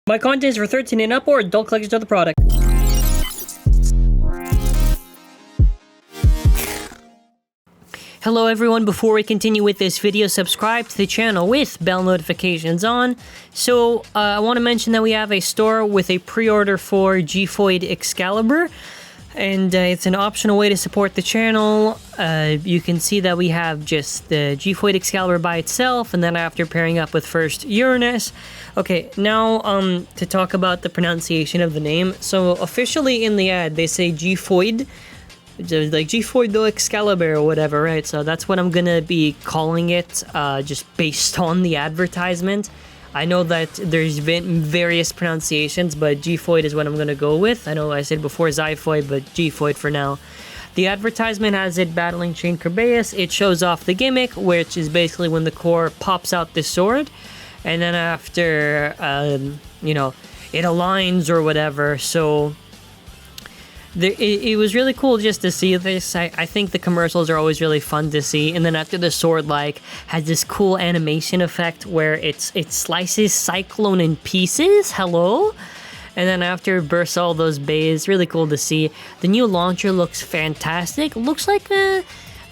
My content is for 13 and up or adult collectors of the product. Hello everyone, before we continue with this video, subscribe to the channel with bell notifications on. So, I want to mention that we have a store with a pre-order for XIPHOID XCALIBUR. And it's an optional way to support the channel. You can see that we have just the XIPHOID XCALIBUR by itself, and then after pairing up with first Uranus. Okay, now to talk about the pronunciation of the name. So officially in the ad, they say XIPHOID, like XIPHOID XCALIBUR or whatever, right? So that's what I'm gonna be calling it, just based on the advertisement. I know that there's been various pronunciations, but XIPHOID is what I'm going to go with. I know I said before XIPHOID, but XIPHOID for now. The advertisement has it battling Chain Corbeus. It shows off the gimmick, which is basically when the core pops out the sword. And then after, you know, it aligns or whatever. So it was really cool just to see this. I think the commercials are always really fun to see. And then after the sword, like, has this cool animation effect where it slices Cyclone in pieces. Hello? And then after it bursts all those bays, really cool to see. The new launcher looks fantastic. Looks like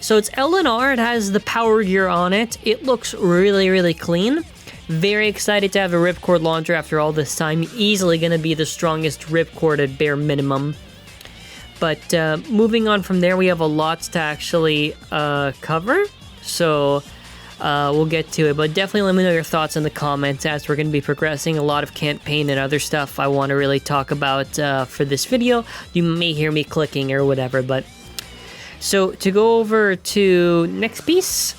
so it's LNR. It has the power gear on it. It looks really, really clean. Very excited to have a ripcord launcher after all this time. Easily going to be the strongest ripcord at bare minimum. But moving on from there, we have a lot to actually cover, so we'll get to it. But definitely let me know your thoughts in the comments as we're going to be progressing. A lot of campaign and other stuff I want to really talk about for this video. You may hear me clicking or whatever, but... So, to go over to next piece,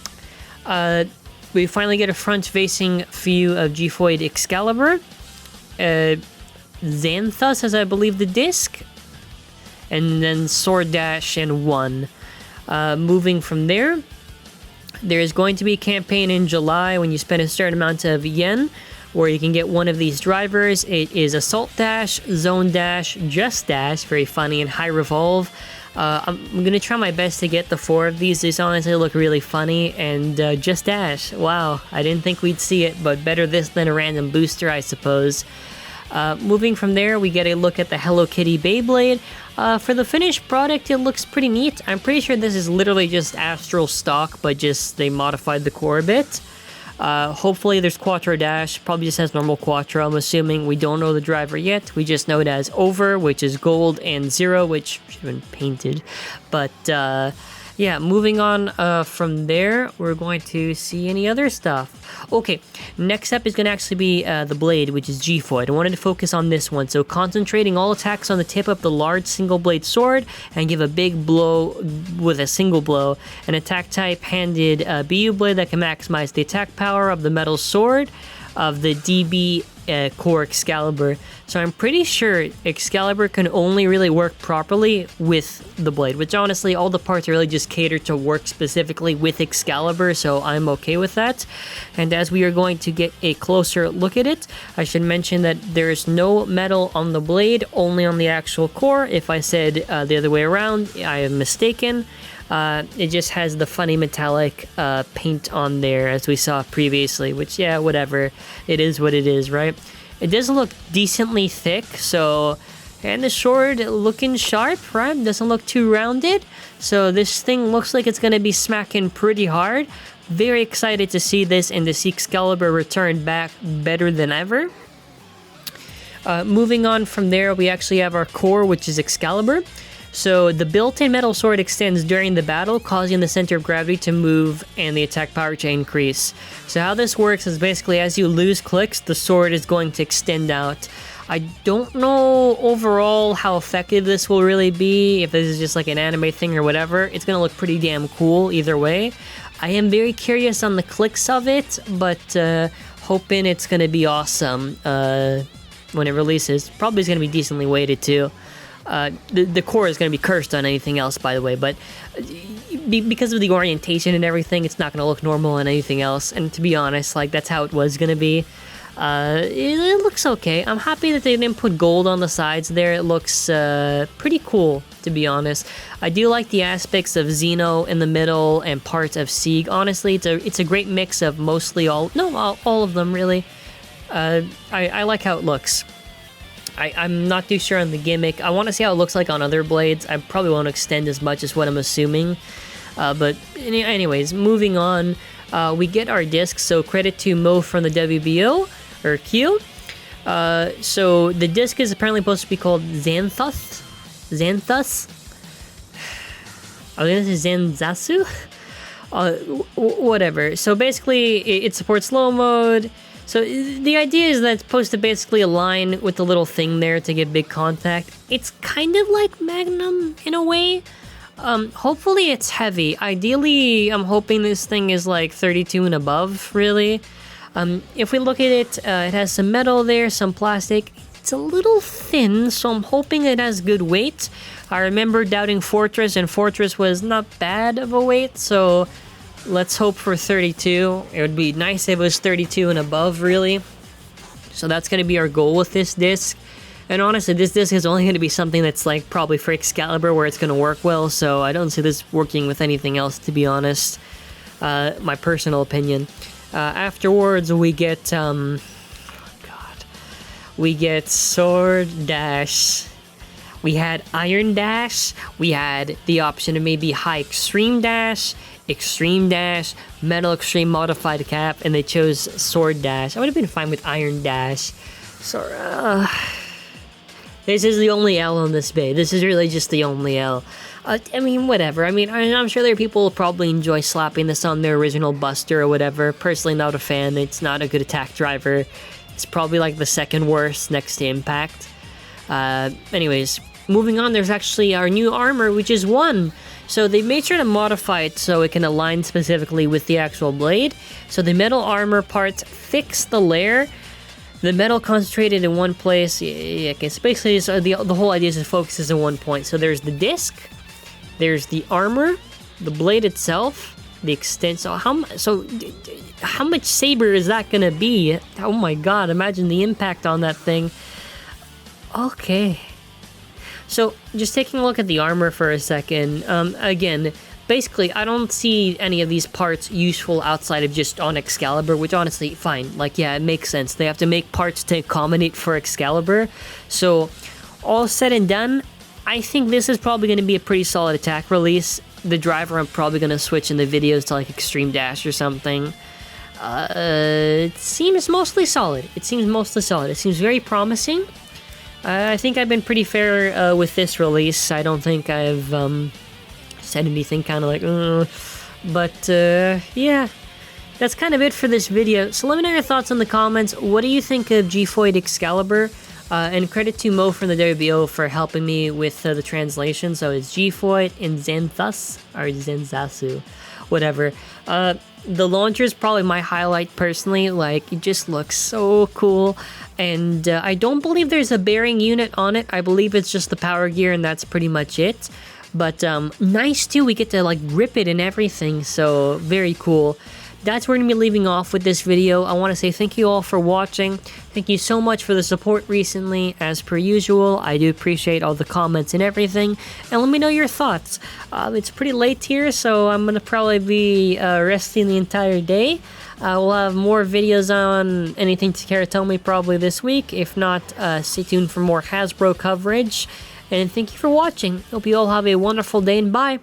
we finally get a front-facing view of XIPHOID XCALIBUR. Xanthus, as I believe the disc. And then Sword Dash and 1. Moving from there, there is going to be a campaign in July when you spend a certain amount of yen, where you can get one of these drivers. It is Assault Dash, Zone Dash, Just Dash, very funny, and High Revolve. I'm going to try my best to get the 4 of these. These honestly look really funny, and Just Dash. Wow, I didn't think we'd see it, but better this than a random booster, I suppose. Moving from there, we get a look at the Hello Kitty Beyblade. For the finished product, it looks pretty neat. I'm pretty sure this is literally just Astral stock, but just they modified the core a bit. Hopefully there's Quattro Dash, probably just has normal Quattro, I'm assuming. We don't know the driver yet, we just know it as Over, which is gold, and Zero, which should have been painted. But, yeah, moving on from there, we're going to see any other stuff. Okay, next up is going to actually be the blade, which is XIPHOID. I wanted to focus on this one, so concentrating all attacks on the tip of the large single blade sword and give a big blow with a single blow. An attack type handed BU blade that can maximize the attack power of the metal sword of the DB core Excalibur. So I'm pretty sure Excalibur can only really work properly with the blade, which honestly all the parts are really just catered to work specifically with Excalibur, so I'm okay with that. And as we are going to get a closer look at it, I should mention that there's no metal on the blade, only on the actual core. If I said the other way around, I am mistaken. It just has the funny metallic paint on there as we saw previously, which, yeah, whatever. It is what it is, right? It does look decently thick, so... And the sword looking sharp, right? Doesn't look too rounded. So this thing looks like it's going to be smacking pretty hard. Very excited to see this and to see Excalibur return back better than ever. Moving on from there, we actually have our core, which is Excalibur. So the built-in metal sword extends during the battle, causing the center of gravity to move and the attack power to increase. So how this works is basically as you lose clicks, the sword is going to extend out. I don't know overall how effective this will really be, if this is just like an anime thing or whatever. It's going to look pretty damn cool either way. I am very curious on the clicks of it, but hoping it's going to be awesome when it releases. Probably is going to be decently weighted too. The core is going to be cursed on anything else, by the way, but because of the orientation and everything, it's not going to look normal on anything else, and to be honest, like, that's how it was going to be. It looks okay. I'm happy that they didn't put gold on the sides there. It looks pretty cool, to be honest. I do like the aspects of Xeno in the middle and parts of Sieg. Honestly, it's a great mix of mostly all of them, really. I like how it looks. I'm not too sure on the gimmick. I want to see how it looks like on other blades. I probably won't extend as much as what I'm assuming. But anyways, moving on, we get our disc. So credit to Mo from the WBO, or Q. So the disc is apparently supposed to be called Xanthus. I was gonna say Zanzasu? Whatever. So basically, it supports slow mode. So the idea is that it's supposed to basically align with the little thing there to get big contact. It's kind of like Magnum in a way. Hopefully it's heavy. Ideally, I'm hoping this thing is like 32 and above, really. If we look at it, it has some metal there, some plastic. It's a little thin, so I'm hoping it has good weight. I remember doubting Fortress, and Fortress was not bad of a weight, so let's hope for 32. It would be nice if it was 32 and above, really. So that's going to be our goal with this disc. And honestly, this disc is only going to be something that's like probably for Excalibur where it's going to work well, so I don't see this working with anything else, to be honest. My personal opinion. Afterwards, we get, we get Sword Dash. We had Iron Dash. We had the option of maybe High Extreme Dash, Metal Extreme Modified Cap, and they chose Sword Dash. I would have been fine with Iron Dash. So, this is the only L on this bay. This is really just the only L. I mean, whatever. I mean, I'm sure there are people who probably enjoy slapping this on their original Buster or whatever. Personally, not a fan. It's not a good attack driver. It's probably like the second worst next to Impact. Anyways, moving on, there's actually our new armor, which is 1. So they made sure to modify it so it can align specifically with the actual blade. So the metal armor parts fix the layer. The metal concentrated in one place. Yeah, okay, so basically the whole idea is it focuses in one point. So there's the disc, there's the armor, the blade itself, the extent. So how much saber is that gonna be? Oh my god, imagine the impact on that thing. Okay. So, just taking a look at the armor for a second, again, basically, I don't see any of these parts useful outside of just on Excalibur, which honestly, fine, like, yeah, it makes sense. They have to make parts to accommodate for Excalibur, so, all said and done, I think this is probably going to be a pretty solid attack release. The driver, I'm probably going to switch in the videos to, like, Extreme Dash or something. It seems mostly solid. It seems very promising. I think I've been pretty fair with this release. I don't think I've said anything kind of like, but yeah, that's kind of it for this video. So let me know your thoughts in the comments. What do you think of XIPHOID XCALIBUR? And credit to Mo from the WBO for helping me with the translation. So it's XIPHOID and Xanthus, or Zanzasu, whatever. The launcher is probably my highlight personally. Like, it just looks so cool. And I don't believe there's a bearing unit on it. I believe it's just the power gear, and that's pretty much it. But nice too. We get to like rip it and everything. So very cool. That's where we're going to be leaving off with this video. I want to say thank you all for watching. Thank you so much for the support recently. As per usual, I do appreciate all the comments and everything. And let me know your thoughts. It's pretty late here, so I'm going to probably be resting the entire day. We'll have more videos on anything TAKARA TOMY probably this week. If not, stay tuned for more Hasbro coverage. And thank you for watching. Hope you all have a wonderful day, and bye.